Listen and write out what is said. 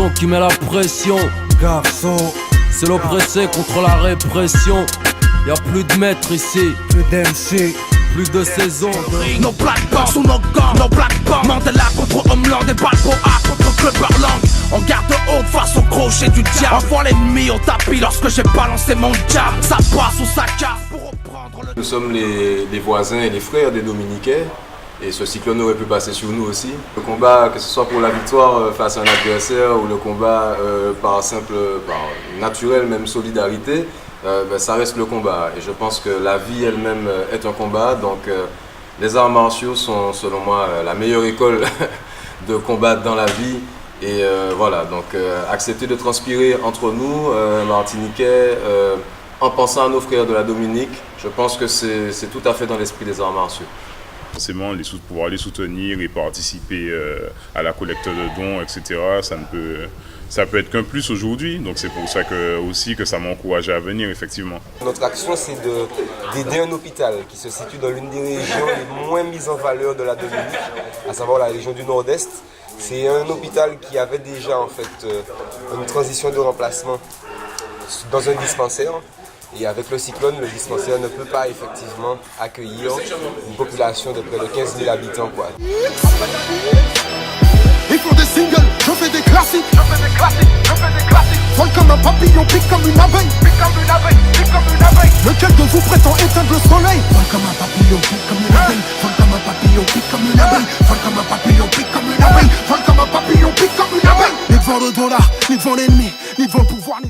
son qui met la pression. Garçon, C'est l'oppressé contre la répression. Y'a plus de maîtres ici, plus d'MC, plus de saison. Nos plaques sous nos gants, nos plaques Mandela contre Homeland et Balboa contre Clubberland. On garde haut face au crochet du diable. Envoie l'ennemi au tapis lorsque j'ai balancé mon jab. Ça passe ou ça casse pour reprendre le... Nous sommes les voisins et les frères des Dominicains. Et ce cyclone aurait pu passer sur nous aussi. Le combat, que ce soit pour la victoire face à un adversaire ou le combat par naturel, même solidarité, ça reste le combat. Et je pense que la vie elle-même est un combat. Donc les arts martiaux sont selon moi la meilleure école de combattre dans la vie. Et voilà, donc accepter de transpirer entre nous, Martiniquais, en pensant à nos frères de la Dominique, je pense que c'est tout à fait dans l'esprit des arts martiaux. Forcément, pouvoir les soutenir et participer à la collecte de dons, etc., ça peut être qu'un plus aujourd'hui. Donc c'est pour ça aussi que ça m'encourage à venir, effectivement. Notre action, c'est d'aider un hôpital qui se situe dans l'une des régions les moins mises en valeur de la Dominique, à savoir la région du Nord-Est. C'est un hôpital qui avait déjà en fait une transition de remplacement dans un dispensaire. Et avec le cyclone, le dispensaire ne peut pas effectivement accueillir une population de près de 15 000 habitants. Ils font des singles, je fais des classiques. Vol comme un papillon, pique comme une abeille. Lequel de vous prétend éteindre le soleil? Vol comme un papillon, pique comme une abeille. Vol comme un papillon, pique comme une abeille. Vol comme un papillon, pique comme une abeille. Vol comme un papillon, pique comme une abeille. Ni devant le dollar, ni devant l'ennemi, ni devant le pouvoir.